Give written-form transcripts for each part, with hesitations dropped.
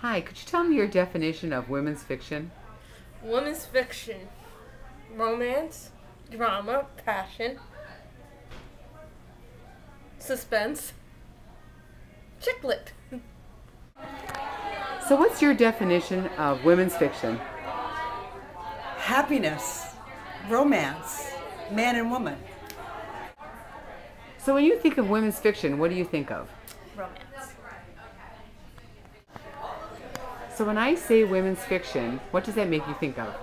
Hi, could you tell me your definition of women's fiction? Women's fiction. Romance, drama, passion, suspense, chick lit. So what's your definition of women's fiction? Happiness, romance, man and woman. So when you think of women's fiction, what do you think of? Romance. So when I say women's fiction, what does that make you think of?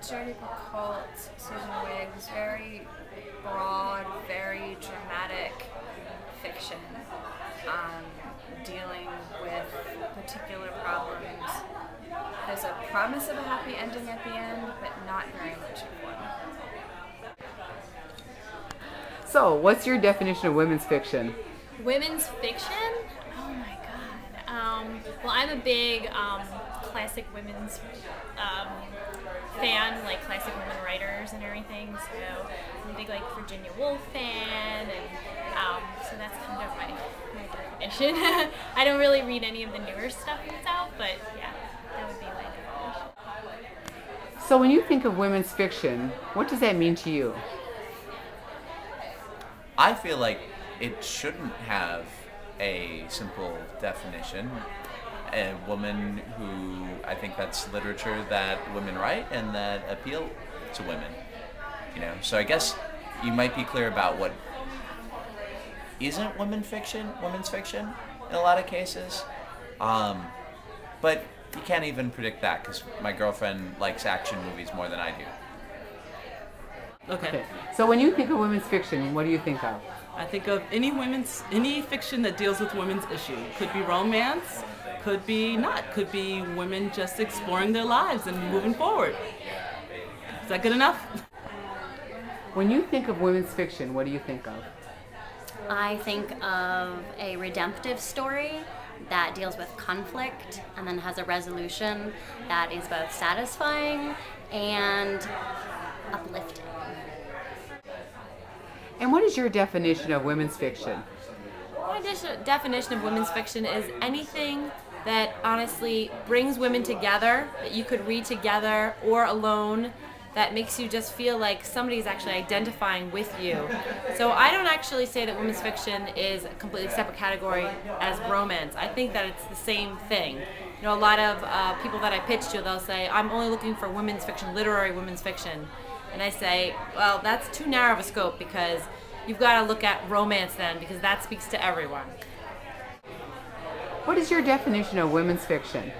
Journey Cult, Susan Wiggs, very broad, very dramatic fiction, dealing with particular problems. There's a promise of a happy ending at the end, but not very much of one. So what's your definition of women's fiction? Women's fiction? Oh my god. Well, I'm a big classic women's fan, like classic women writers and everything. So I'm a big like Virginia Woolf fan, and so that's kind of my definition. I don't really read any of the newer stuff that's out, but yeah, that would be my definition. So when you think of women's fiction, what does that mean to you? I feel like it shouldn't have a simple definition. A woman who, I think that's literature that women write and that appeal to women. You know, so I guess you might be clear about what isn't women's fiction in a lot of cases. But you can't even predict that because my girlfriend likes action movies more than I do. Okay. So when you think of women's fiction, what do you think of? I think of any fiction that deals with women's issue. Could be romance, could be not, could be women just exploring their lives and moving forward. Is that good enough? When you think of women's fiction, what do you think of? I think of a redemptive story that deals with conflict and then has a resolution that is both satisfying and uplifting. And what is your definition of women's fiction? My definition of women's fiction is anything that honestly brings women together, that you could read together or alone, that makes you just feel like somebody's actually identifying with you. So I don't actually say that women's fiction is a completely separate category as romance. I think that it's the same thing. You know, a lot of people that I pitch to, they'll say, I'm only looking for women's fiction, literary women's fiction. And I say, well, that's too narrow of a scope because you've got to look at romance then, because that speaks to everyone. What is your definition of women's fiction?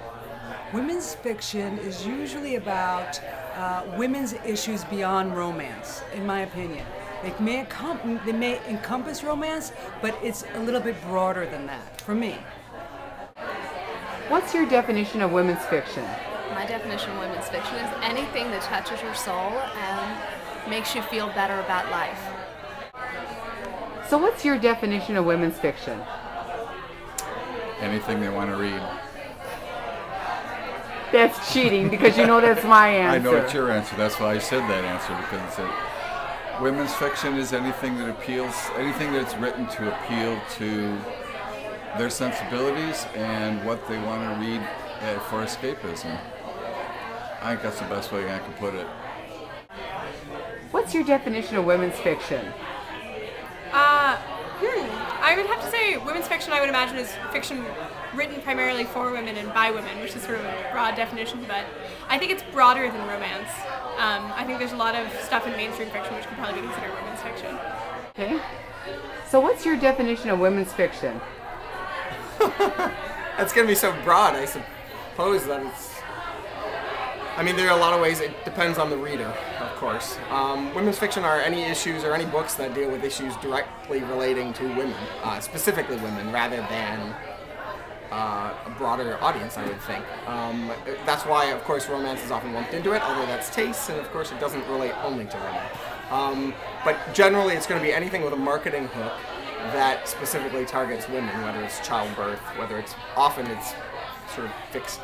Women's fiction is usually about women's issues beyond romance, in my opinion. They may encompass romance, but it's a little bit broader than that, for me. What's your definition of women's fiction? My definition of women's fiction is anything that touches your soul and makes you feel better about life. So what's your definition of women's fiction? Anything they want to read. That's cheating because you know that's my answer. I know it's your answer. That's why I said that answer, because women's fiction is anything that appeals, anything that's written to appeal to their sensibilities and what they want to read for escapism. I think that's the best way I can put it. What's your definition of women's fiction? I would have to say women's fiction, I would imagine, is fiction written primarily for women and by women, which is sort of a broad definition, but I think it's broader than romance. I think there's a lot of stuff in mainstream fiction which could probably be considered women's fiction. Okay. So what's your definition of women's fiction? That's going to be so broad, I suppose that it's... I mean, there are a lot of ways. It depends on the reader, of course. Women's fiction are any issues or any books that deal with issues directly relating to women, specifically women, rather than a broader audience, I would think. That's why, of course, romance is often lumped into it, although that's taste, and of course it doesn't relate only to women. But generally it's going to be anything with a marketing hook that specifically targets women, whether it's childbirth, whether it's sort of fixed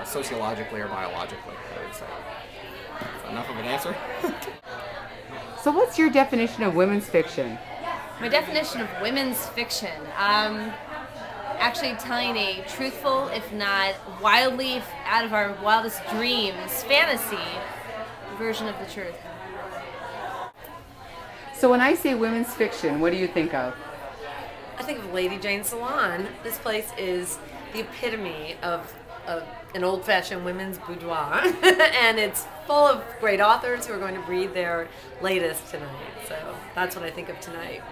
sociologically or biologically, I would say. Is that enough of an answer? So what's your definition of women's fiction? My definition of women's fiction, actually telling a truthful, if not wildly out of our wildest dreams, fantasy version of the truth. So when I say women's fiction, what do you think of? I think of Lady Jane's Salon. This place is the epitome of an old-fashioned women's boudoir, and it's full of great authors who are going to read their latest tonight. So that's what I think of tonight.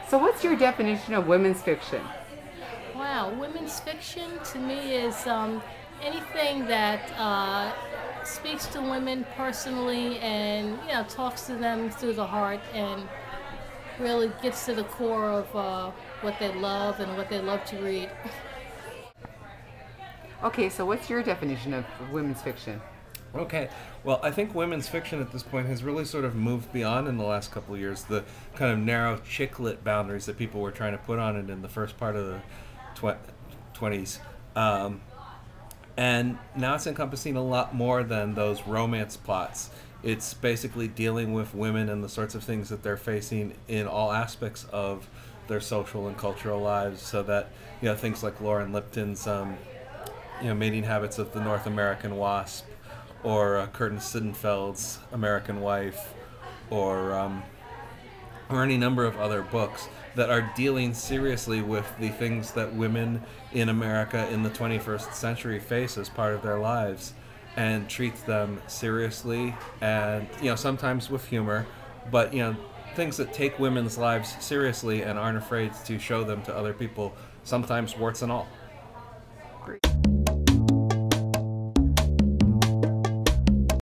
So what's your definition of women's fiction? Wow, women's fiction to me is anything that speaks to women personally and talks to them through the heart and really gets to the core of what they love and what they love to read. Okay, so what's your definition of women's fiction? Okay, well, I think women's fiction at this point has really sort of moved beyond in the last couple of years the kind of narrow chick lit boundaries that people were trying to put on it in the first part of the 20s. And now it's encompassing a lot more than those romance plots. It's basically dealing with women and the sorts of things that they're facing in all aspects of their social and cultural lives, so that things like Lauren Lipton's Mating Habits of the North American Wasp, or Curtin Sittenfeld's American Wife, or any number of other books that are dealing seriously with the things that women in America in the 21st century face as part of their lives, and treats them seriously and sometimes with humor, but things that take women's lives seriously and aren't afraid to show them to other people, sometimes warts and all.